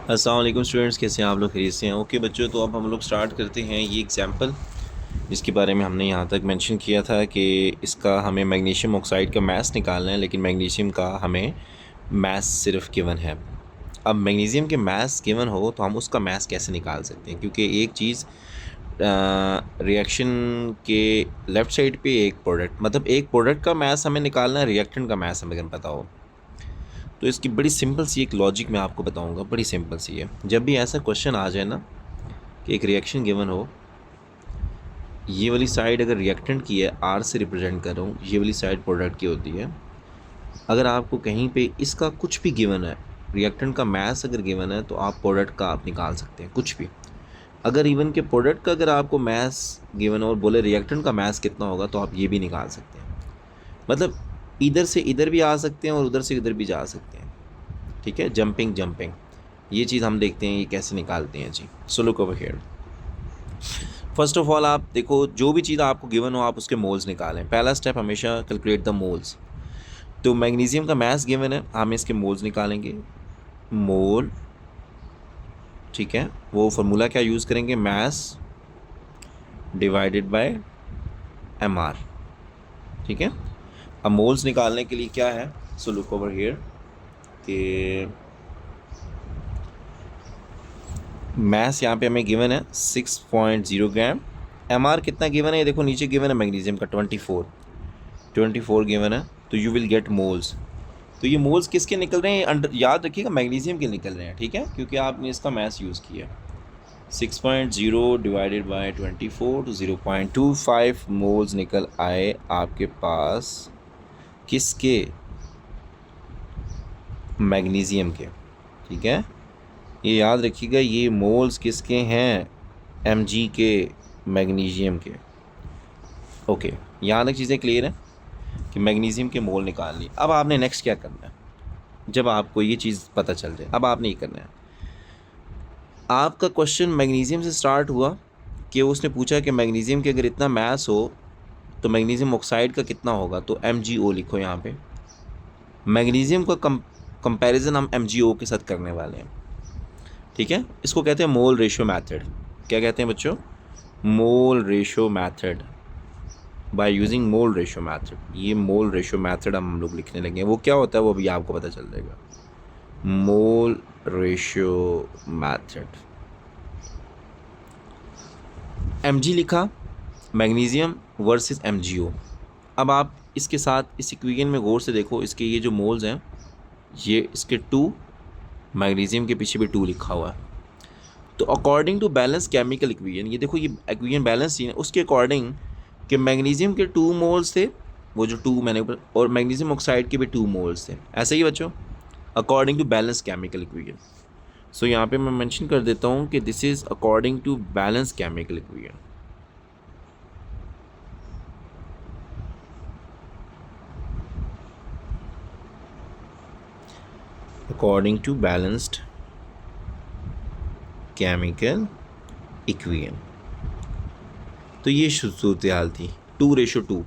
अस्सलाम वालेकुम स्टूडेंट्स, कैसे हैं आप लोग? खरीद से हैं? ओके बच्चों, तो अब हम लोग स्टार्ट करते हैं ये एग्जाम्पल जिसके बारे में हमने यहाँ तक मेंशन किया था कि इसका हमें मैग्नीशियम ऑक्साइड का मास निकालना है, लेकिन मैग्नीशियम का हमें मास सिर्फ गिवन है। अब मैग्नीशियम के मास गिवन हो तो हम उसका मास कैसे निकाल सकते हैं, क्योंकि एक चीज़ रिएक्शन के लेफ़्ट साइड पे एक प्रोडक्ट, मतलब एक प्रोडक्ट का मास हमें निकालना है, रिएक्टेंट का मास हमें अगर पता हो तो इसकी बड़ी सिंपल सी एक लॉजिक मैं आपको बताऊंगा, बड़ी सिंपल सी है। जब भी ऐसा क्वेश्चन आ जाए ना कि एक रिएक्शन गिवन हो, ये वाली साइड अगर रिएक्टेंट की है, आर से रिप्रेजेंट कर रहा हूँ, ये वाली साइड प्रोडक्ट की होती है। अगर आपको कहीं पे इसका कुछ भी गिवन है, रिएक्टेंट का मास अगर गिवन है, तो आप प्रोडक्ट का आप निकाल सकते हैं कुछ भी। अगर इवन के प्रोडक्ट का अगर आपको मास गिवन हो और बोले रिएक्टेंट का मास कितना होगा, तो आप ये भी निकाल सकते हैं। मतलब इधर से इधर भी आ सकते हैं और उधर से इधर भी जा सकते हैं। ठीक है, जंपिंग जंपिंग ये चीज़ हम देखते हैं ये कैसे निकालते हैं जी। So look over here. First of all आप देखो, जो भी चीज़ आपको गिवन हो आप उसके मोल्स निकालें। पहला स्टेप हमेशा कैलकुलेट द मोल्स। तो मैग्नीशियम का मास गिवन है, हम इसके मोल्स निकालेंगे। मोल, ठीक है, वो फार्मूला क्या यूज़ करेंगे, मास डिवाइडेड बाय mr। ठीक है, अब मोल्स निकालने के लिए क्या है, सो लुक ओवर हियर कि मास यहाँ पे हमें गिवन है 6.0 ग्राम। mr कितना गिवन है, ये देखो नीचे गिवन है मैग्नीशियम का 24 गिवन है, तो यू विल गेट मोल्स। तो ये मोल्स किसके निकल रहे हैं, अंडर याद रखिएगा मैग्नीशियम के निकल रहे हैं। ठीक है, क्योंकि आपने इसका मास यूज़ किया। 6.0 डिवाइडेड बाय 24 तो 0.25 मोल्स निकल आए आपके पास, किसके, मैग्नीशियम के। ठीक है, ये याद रखिएगा, ये मोल्स किसके हैं, mg के, मैग्नीशियम के। ओके, यहाँ तक चीज़ें क्लियर हैं कि मैग्नीशियम के मोल निकाल ली। अब आपने नेक्स्ट क्या करना है, जब आपको ये चीज़ पता चल जाए, अब आपने ये करना है, आपका क्वेश्चन मैग्नीशियम से स्टार्ट हुआ कि उसने पूछा कि मैग्नीशियम के अगर इतना मास हो तो मैग्नीशियम ऑक्साइड का कितना होगा, तो MgO लिखो यहाँ पे। मैग्नीशियम का कंपैरिजन हम MgO के साथ करने वाले हैं। ठीक है, इसको कहते हैं मोल रेशियो मैथड। क्या कहते हैं बच्चों, mole ratio method. By using mole ratio method, ये मोल रेशियो मैथड हम लोग लिखने लगे हैं। वो क्या होता है वो भी आपको पता चल जाएगा। मोल रेशियो मैथड, mg लिखा, मैग्नीशियम वर्सेस MgO। अब आप इसके साथ इस इक्वेशन में गौर से देखो, इसके ये जो मोल्स हैं, ये इसके 2, मैग्नीशियम के पीछे भी 2 लिखा हुआ है। तो according to balance chemical equation, ये देखो ये इक्वेशन बैलेंस ही है, उसके अकॉर्डिंग कि मैग्नीशियम के 2 मोल्स थे, वो जो 2 मैंने ऊपर, और मैग्नीशियम ऑक्साइड के भी 2 मोल्स थे। ऐसे ही बच्चों, according to balance chemical equation. So यहाँ पे मैं मेंशन कर देता हूँ कि this is according to balance chemical equation. According to balanced chemical equation. तो ये सूरत हाल थी, 2:2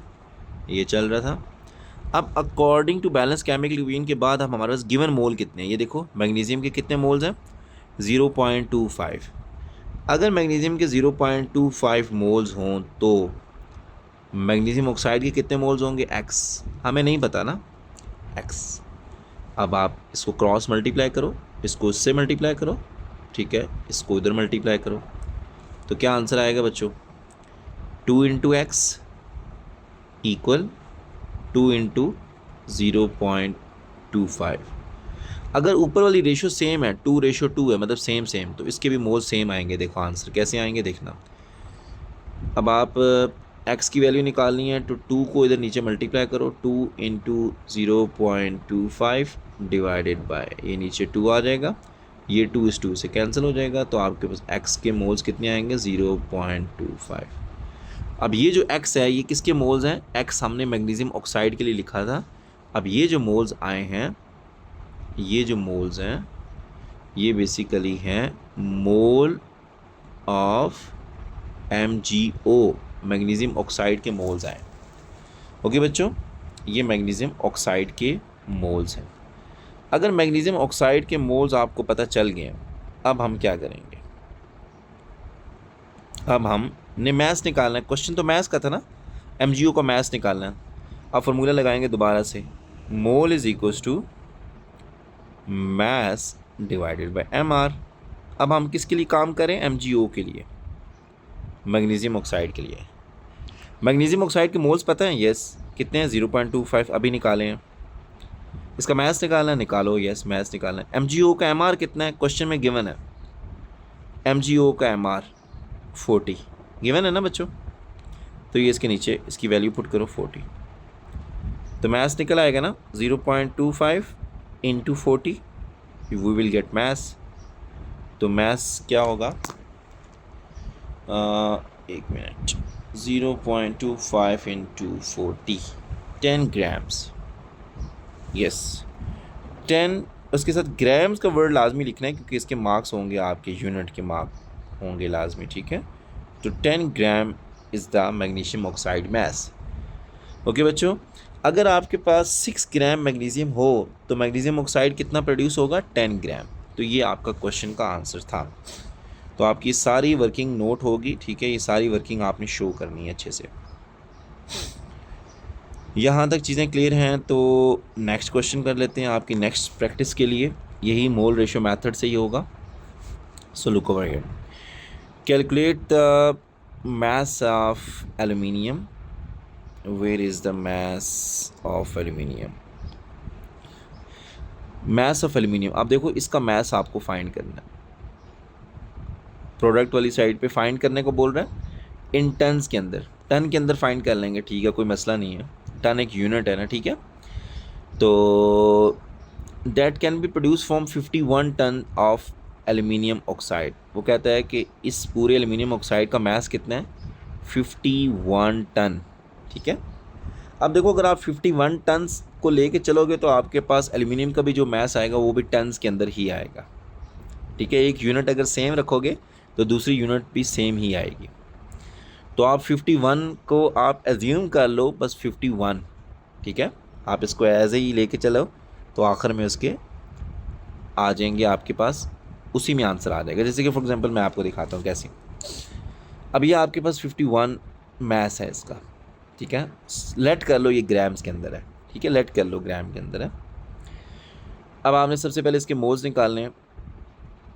ये चल रहा था। अब according to balance chemical equation के बाद अब हमारे पास गिवन मोल कितने हैं, ये देखो मैग्नीशियम के कितने मोल्स हैं, 0.25। अगर मैग्नीशियम के 0.25 मोल्स हों तो मैग्नीशियम ऑक्साइड के कितने मोल्स होंगे, x, हमें नहीं पता ना, x। अब आप इसको क्रॉस मल्टीप्लाई करो, इसको इससे मल्टीप्लाई करो, ठीक है, इसको इधर मल्टीप्लाई करो, तो क्या आंसर आएगा बच्चों, 2 इंटू एक्स इक्वल 2 इंटू 0.25। अगर ऊपर वाली रेशो सेम है, 2:2 है, मतलब सेम सेम, तो इसके भी मोल सेम आएंगे। देखो आंसर कैसे आएंगे देखना। अब आप x की वैल्यू निकालनी है तो 2 को इधर नीचे मल्टीप्लाई करो, 2 इंटू 0.25 डिवाइडेड बाय, ये नीचे 2 आ जाएगा, ये 2 इस 2 से कैंसिल हो जाएगा, तो आपके पास x के मोल्स कितने आएंगे, 0.25। अब ये जो x है ये किसके मोल्स हैं, x हमने मैग्नीशियम ऑक्साइड के लिए लिखा था। अब ये जो मोल्स आए हैं, ये जो मोल्स हैं, ये बेसिकली हैं mole of MgO, magnesium oxide के मोल्स आए। ओके बच्चों, ये मैग्नीशियम ऑक्साइड के मोल्स हैं। अगर मैग्नीशियम ऑक्साइड के मोल्स आपको पता चल गए हैं अब हम क्या करेंगे, अब हमने मैथ्स निकालना है, क्वेश्चन तो मैथ्स का था ना, एमजीओ का मैथ्स निकालना है। अब फॉर्मूला लगाएंगे दोबारा से, mole is equals to mass divided by MR. अब हम किसके लिए काम करें, एमजीओ के लिए, मैग्नीशियम ऑक्साइड के लिए। मैग्नीशियम ऑक्साइड के मोल्स पता है, यस कितने हैं, 0.25 अभी निकाले हैं। इसका मैथ्स निकालना है, निकालो, यस मैथ्स निकालना है। एमजीओ का एमआर कितना है, क्वेश्चन में गिवन है, एमजीओ का एमआर 40 गिवन है ना बच्चों, तो ये इसके नीचे इसकी वैल्यू पुट करो 40, तो मैथ्स निकल आएगा ना 0.25 into 40, we will get mass. तो मैथ्स क्या होगा, एक मिनट, 0.25 इंटू 40, 10 ग्राम्स, यस 10, उसके साथ ग्राम्स का वर्ड लाजमी लिखना है क्योंकि इसके मार्क्स होंगे, आपके यूनिट के मार्क होंगे लाजमी, ठीक है। तो 10 gram is the magnesium oxide mass. Okay बच्चों, अगर आपके पास 6 ग्राम मैग्नीशियम हो तो मैग्नीशियम ऑक्साइड कितना प्रोड्यूस होगा, 10 ग्राम। तो ये आपका क्वेश्चन का आंसर था। तो आपकी सारी वर्किंग नोट होगी, ठीक है, ये सारी वर्किंग आपने शो करनी है अच्छे से। यहाँ तक चीज़ें क्लियर हैं तो नेक्स्ट क्वेश्चन कर लेते हैं आपकी नेक्स्ट प्रैक्टिस के लिए, यही मोल रेशियो मेथड से ही होगा। सो look over here, calculate the mass of aluminium. Where is the mass of aluminium? mass of aluminium, अब देखो इसका mass आपको फाइंड करना है, प्रोडक्ट वाली साइड पे फाइंड करने को बोल रहा है, इन टन्स के अंदर, टन के अंदर फाइंड कर लेंगे, ठीक है, कोई मसला नहीं है, टन एक यूनिट है ना, ठीक है। तो that can be produce from 51 ton of aluminium oxide. वो कहता है कि इस पूरे एल्यूमिनियम ऑक्साइड का मास कितना है, 51 टन, ठीक है। अब देखो अगर आप 51 टन्स को लेके चलोगे तो आपके पास एल्यूमिनियम का भी जो मास आएगा वो भी टन्स के अंदर ही आएगा, ठीक है। एक यूनिट अगर सेम रखोगे तो दूसरी यूनिट भी सेम ही आएगी। तो आप 51 को आप एज्यूम कर लो बस 51, ठीक है, आप इसको एज ही लेके चलो तो आखिर में उसके आ जाएंगे आपके पास, उसी में आंसर आ जाएगा। जैसे कि फॉर एग्जांपल मैं आपको दिखाता हूँ कैसे। अब ये आपके पास 51 मास है इसका, ठीक है, लेट कर लो ये ग्राम्स के अंदर है, ठीक है, लेट कर लो ग्राम के अंदर है। अब आपने सबसे पहले इसके मोल्स निकालने हैं,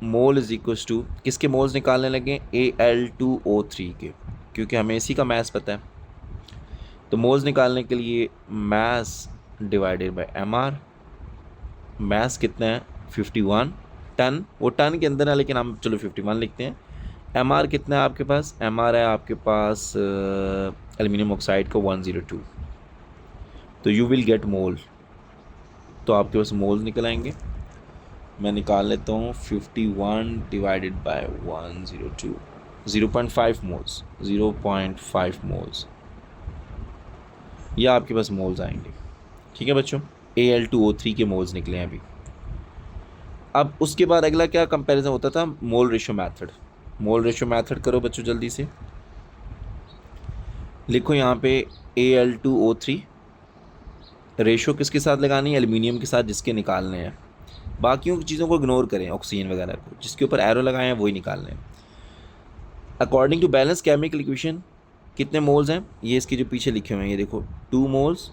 मोल इज इक्वल्स टू किसके मोल्स निकालने लगे, Al2O3 के, क्योंकि हमें इसी का मास पता है। तो मोल्स निकालने के लिए मास डिवाइडेड बाय mR, मास कितना है 51 टन, वो टन के अंदर है लेकिन हम चलो 51 लिखते हैं। mR कितना है आपके पास, mR है आपके पास एल्यूमिनियम ऑक्साइड का 102, तो यू विल गेट मोल, तो आपके पास मोल निकल आएंगे। मैं निकाल लेता हूँ 51 डिवाइडेड बाय 102, 0.5 मोल्स, 0.5 मोल्स, यह आपके पास मोल्स आएंगे, ठीक है बच्चों। Al2O3 के मोल्स निकले हैं अभी। अब उसके बाद अगला क्या कंपैरिजन होता था, mole ratio method. Mole ratio method करो बच्चों जल्दी से, लिखो यहाँ पे Al2O3, रेशियो किसके साथ लगानी है, एल्यूमिनियम के साथ जिसके निकालने हैं, बाकियों की चीज़ों को इग्नोर करें, ऑक्सीजन वगैरह को, जिसके ऊपर एरो लगाए हैं वही निकालने हैं। According to balance chemical equation कितने मोल्स हैं, ये इसके जो पीछे लिखे हुए हैं, ये देखो 2 मोल्स,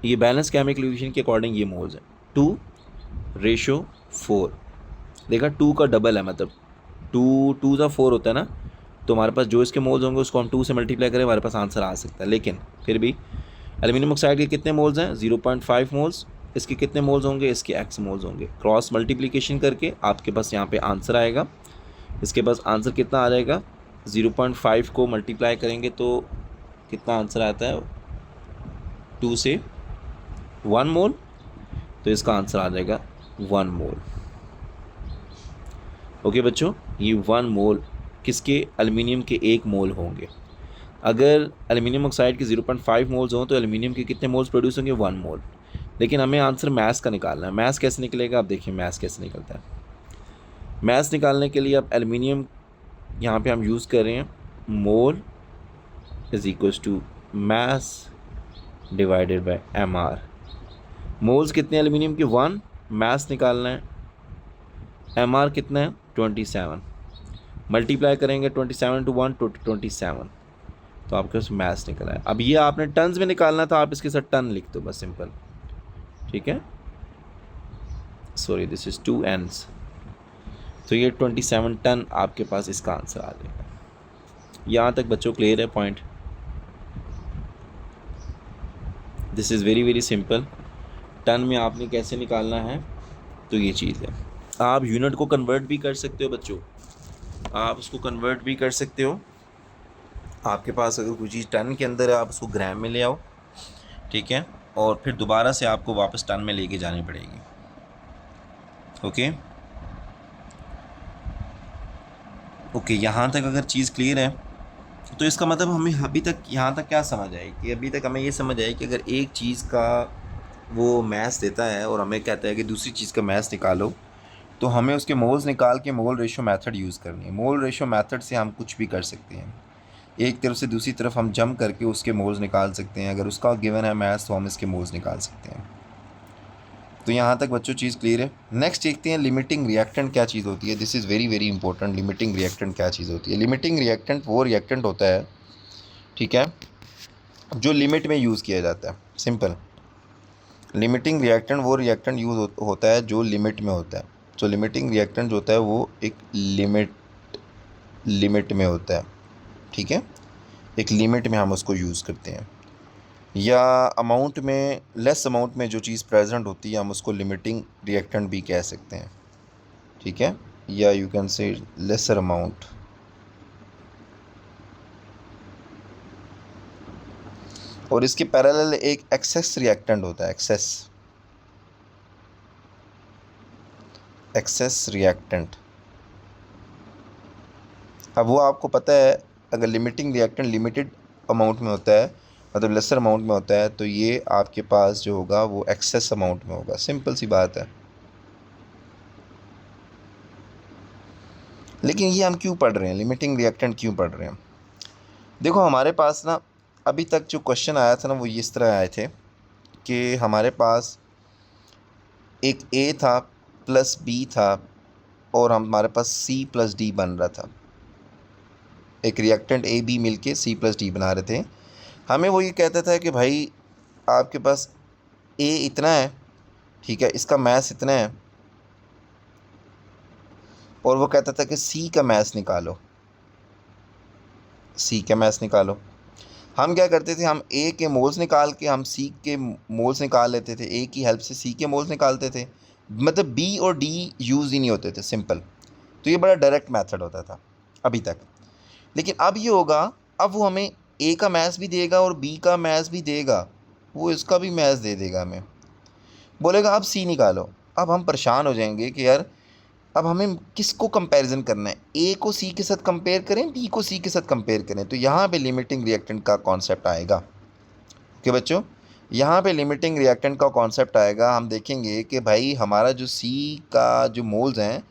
ये बैलेंस केमिकल इक्वेशन के अकॉर्डिंग ये मोल्स हैं, 2:4, देखा 2 का डबल है, मतलब 2 ज़ा 4 होता है ना, तो हमारे पास जो इसके मोल्स होंगे उसको हम 2 से मल्टीप्लाई करें, हमारे पास आंसर आ सकता है। लेकिन फिर भी एल्यूमिनियम ऑक्साइड के कितने मोल्स हैं, 0.5 मोल्स, इसके कितने मोल्स होंगे, इसके x मोल्स होंगे, क्रॉस मल्टीप्लिकेशन करके आपके पास यहाँ पे आंसर आएगा। इसके पास आंसर कितना आ जाएगा, 0.5 को मल्टीप्लाई करेंगे तो कितना आंसर आता है, 2 से 1 मोल, तो इसका आंसर आ जाएगा 1 मोल। ओके बच्चों, ये 1 मोल किसके, एल्यूमिनियम के 1 मोल होंगे। अगर एल्यूमिनियम ऑक्साइड के 0.5 मोल्स हों तो एल्यूमिनियम के कितने मोल्स प्रोड्यूस होंगे, 1 मोल। लेकिन हमें आंसर मैथ्स का निकालना है, मैथ्स कैसे निकलेगा, आप देखिए मैथ्स कैसे निकलता है। मैथ्स निकालने के लिए अब एल्यूमिनियम यहाँ पे हम यूज़ कर रहे हैं, mole is equals to mass divided by mR। Moles कितने एल्यूमिनियम के, 1, मास निकालना है MR कितना है 27, मल्टीप्लाई करेंगे 27 टू 1 27, तो आपके पास मैथ्स निकला है। अब ये आपने टन्स में निकालना था, आप इसके साथ टन लिख दो बस, सिंपल। ठीक है, सॉरी दिस इज 2 N's, तो ये 27 टन आपके पास इसका आंसर आ जाएगा। यहाँ तक बच्चों क्लियर है point? This is very very simple. Ton में आपने कैसे निकालना है, तो ये चीज़ है। आप यूनिट को कन्वर्ट भी कर सकते हो बच्चों, आप उसको कन्वर्ट भी कर सकते हो। आपके पास अगर कोई चीज़ टन के अंदर है, आप उसको ग्राम में ले आओ, ठीक है, और फिर दोबारा से आपको वापस टन में लेके जानी पड़ेगी। ओके ओके, यहाँ तक अगर चीज़ क्लियर है, तो इसका मतलब हमें अभी तक यहाँ तक क्या समझ आई कि अभी तक हमें ये समझ आई कि अगर एक चीज़ का वो मैथ्स देता है और हमें कहता है कि दूसरी चीज़ का मैथ्स निकालो, तो हमें उसके मोल्स निकाल के मोल रेशो मेथड यूज़ करनी है। मोल रेशो मेथड से हम कुछ भी कर सकते हैं, एक तरफ से दूसरी तरफ हम जंप करके उसके मोल्स निकाल सकते हैं। अगर उसका गिवन है मैथ्स, तो हम इसके मोल्स निकाल सकते हैं। तो यहाँ तक बच्चों चीज़ क्लियर है। नेक्स्ट देखते हैं लिमिटिंग रिएक्टेंट क्या चीज़ होती है। This is very very important. Limiting reactant क्या चीज़ होती है? लिमिटिंग रिएक्टेंट वो रिएक्टेंट होता है, ठीक है, जो लिमिट में यूज़ किया जाता है। सिंपल, लिमिटिंग रिएक्टेंट वो रिएक्टेंट यूज़ होता है जो लिमिट में होता है। तो लिमिटिंग रिएक्टेंट जो होता है वो एक लिमिट में होता है, ठीक है, एक लिमिट में हम उसको यूज़ करते हैं। या अमाउंट में, लेस अमाउंट में जो चीज़ प्रेजेंट होती है, हम उसको लिमिटिंग रिएक्टेंट भी कह सकते हैं, ठीक है, या you can say lesser amount. और इसके पैरेलल एक एक्सेस रिएक्टेंट होता है, एक्सेस रिएक्टेंट। अब वो आपको पता है, अगर लिमिटिंग रिएक्टेंट लिमिटेड अमाउंट में होता है, मतलब लेसर अमाउंट में होता है, तो ये आपके पास जो होगा वो एक्सेस अमाउंट में होगा। सिंपल सी बात है। लेकिन ये हम क्यों पढ़ रहे हैं, लिमिटिंग रिएक्टेंट क्यों पढ़ रहे हैं? देखो हमारे पास ना अभी तक जो क्वेश्चन आया था ना, वो इस तरह आए थे कि हमारे पास एक ए था प्लस बी था, और हमारे पास सी प्लस डी बन रहा था। एक रिएक्टेंट ए बी मिलके सी प्लस डी बना रहे थे। हमें वो ये कहता था कि भाई आपके पास ए इतना है, ठीक है, इसका मैथ इतना है, और वो कहता था कि सी का मैथ निकालो, सी का मैथ निकालो। हम क्या करते थे, हम ए के मोल्स निकाल के हम सी के मोल्स निकाल लेते थे, ए की हेल्प से सी के मोल्स निकालते थे। मतलब बी और डी यूज़ ही नहीं होते थे, सिंपल। तो ये बड़ा डायरेक्ट मेथड होता था अभी तक। लेकिन अब ये होगा, अब वो हमें ए का मैथ्स भी देगा और बी का मैथ्स भी देगा, वो इसका भी मैथ्स दे देगा हमें, बोलेगा अब सी निकालो। अब हम परेशान हो जाएंगे कि यार अब हमें किसको कंपैरिजन करना है, ए को सी के साथ कंपेयर करें, बी को सी के साथ कंपेयर करें। तो यहाँ पे लिमिटिंग रिएक्टेंट का कॉन्सेप्ट आएगा। ओके बच्चों, यहाँ पे लिमिटिंग रिएक्टेंट का कॉन्सेप्ट आएगा। हम देखेंगे कि भाई हमारा जो सी का जो मोल्स हैं,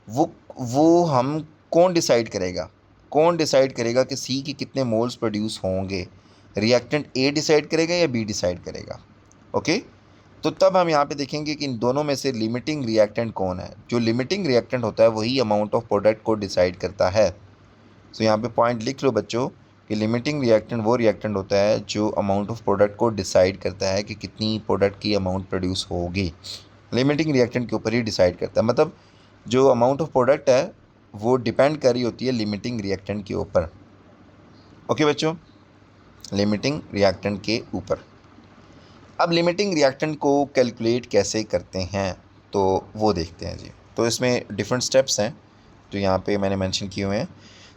वो हम कौन डिसाइड करेगा, कौन डिसाइड करेगा कि सी के कितने मोल्स प्रोड्यूस होंगे? रिएक्टेंट ए डिसाइड करेगा या बी डिसाइड करेगा? ओके, तो तब हम यहाँ पे देखेंगे कि इन दोनों में से लिमिटिंग रिएक्टेंट कौन है। जो लिमिटिंग रिएक्टेंट होता है वही अमाउंट ऑफ प्रोडक्ट को डिसाइड करता है। तो यहाँ पे पॉइंट लिख लो बच्चों कि लिमिटिंग रिएक्टेंट वो रिएक्टेंट होता है जो अमाउंट ऑफ प्रोडक्ट को डिसाइड करता है कि कितनी प्रोडक्ट की अमाउंट प्रोड्यूस होगी। लिमिटिंग रिएक्टेंट के ऊपर ही डिसाइड करता है, मतलब जो अमाउंट ऑफ प्रोडक्ट है वो डिपेंड कर रही होती है लिमिटिंग रिएक्टेंट के ऊपर। ओके बच्चों, लिमिटिंग रिएक्टेंट के ऊपर। अब लिमिटिंग रिएक्टेंट को कैलकुलेट कैसे करते हैं, तो वो देखते हैं जी। तो इसमें डिफरेंट स्टेप्स हैं जो यहाँ पे मैंने मेंशन किए हुए हैं।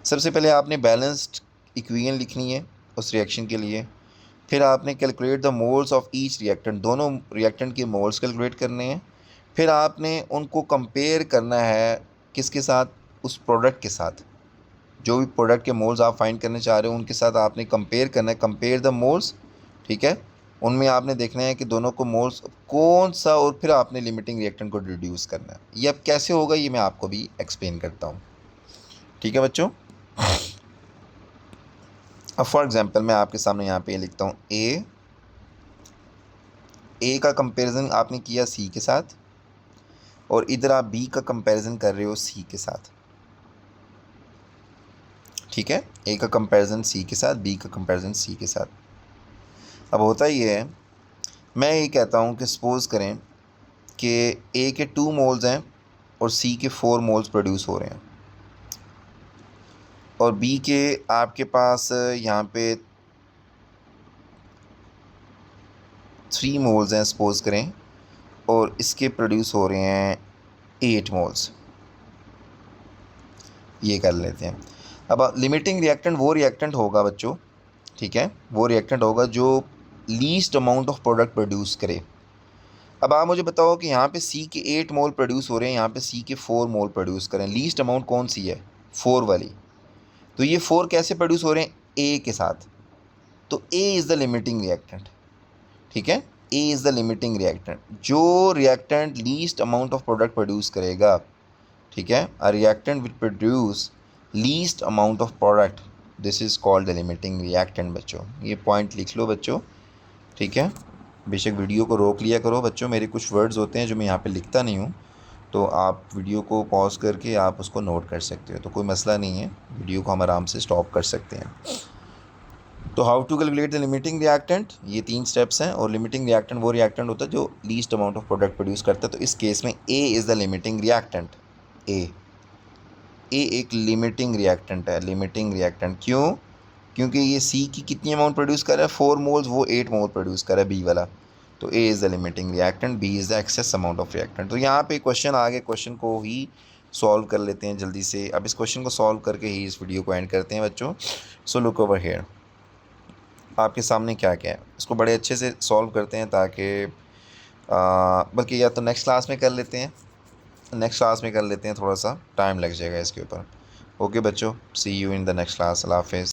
सबसे पहले आपने बैलेंस्ड इक्वेशन लिखनी है उस रिएक्शन के लिए। फिर आपने calculate the moles of each reactant, दोनों रिएक्टेंट के मोल्स कैलकुलेट करने हैं। फिर आपने उनको कंपेयर करना है किसके साथ, उस प्रोडक्ट के साथ। जो भी प्रोडक्ट के मोल्स आप फाइंड करने चाह रहे हो उनके साथ आपने कंपेयर करना है, कंपेयर द मोल्स, ठीक है। उनमें आपने देखना है कि दोनों को मोल्स कौन सा, और फिर आपने लिमिटिंग रिएक्टेंट को रिड्यूस करना है। ये अब कैसे होगा ये मैं आपको भी एक्सप्लेन करता हूँ, ठीक है बच्चों। अब फॉर एग्जांपल मैं आपके सामने यहाँ पे लिखता हूँ ए का कंपैरिजन आपने किया सी के साथ, और इधर आप बी का कंपैरिजन कर रहे हो सी के साथ, ठीक है। ए का कंपैरिजन सी के साथ, बी का कंपैरिजन सी के साथ। अब होता ये है, मैं ये कहता हूँ कि सपोज़ करें कि ए के 2 मोल्स हैं और सी के 4 मोल्स प्रोड्यूस हो रहे हैं, और बी के आपके पास यहाँ पे 3 मोल्स हैं सपोज़ करें, और इसके प्रोड्यूस हो रहे हैं 8 मोल्स, ये कर लेते हैं। अब लिमिटिंग रिएक्टेंट वो रिएक्टेंट होगा बच्चों, ठीक है, वो रिएक्टेंट होगा जो least amount of product produce करे। अब आप मुझे बताओ कि यहाँ पे सी के 8 मोल प्रोड्यूस हो रहे हैं, यहाँ पे सी के 4 मोल प्रोड्यूस करें, लीस्ट अमाउंट कौन सी है, 4 वाली। तो ये 4 कैसे प्रोड्यूस हो रहे हैं, ए के साथ, तो A is the limiting reactant, ठीक है। A is the limiting reactant, जो reactant least amount of product produce करेगा, ठीक है, a reactant will produce least amount of product, this is called the limiting reactant. बच्चों ये पॉइंट लिख लो बच्चों, ठीक है। बेशक वीडियो को रोक लिया करो बच्चों, मेरे कुछ वर्ड्स होते हैं जो मैं यहाँ पे लिखता नहीं हूँ, तो आप वीडियो को पॉज करके आप उसको नोट कर सकते हो, तो कोई मसला नहीं है, वीडियो को हम आराम से स्टॉप कर सकते हैं। तो how to calculate the limiting reactant, ये 3 स्टेप्स हैं, और लिमिटिंग रिएक्टेंट वो रिएक्टेंट होता है जो least amount of product produce करता है। तो इस केस में A is the limiting reactant. A एक लिमिटिंग रिएक्टेंट है, लिमिटिंग रिएक्टेंट क्यों, क्योंकि ये सी की कितनी अमाउंट प्रोड्यूस कर रहा है, 4 मोल्स, वो 8 मोल प्रोड्यूस कर रहा है बी वाला। तो A is the limiting reactant, B is the excess amount of reactant. तो यहाँ पे क्वेश्चन आ गए, क्वेश्चन को ही सॉल्व कर लेते हैं जल्दी से। अब इस क्वेश्चन को सॉल्व करके ही इस वीडियो को एंड करते हैं बच्चों। सो लुक ओवर हियर, आपके सामने क्या क्या है, इसको बड़े अच्छे से सॉल्व करते हैं, ताकि बल्कि या तो नेक्स्ट क्लास में कर लेते हैं, थोड़ा सा टाइम लग जाएगा इसके ऊपर। ओके बच्चों, see you in the next class, अल्लाह हाफिज़।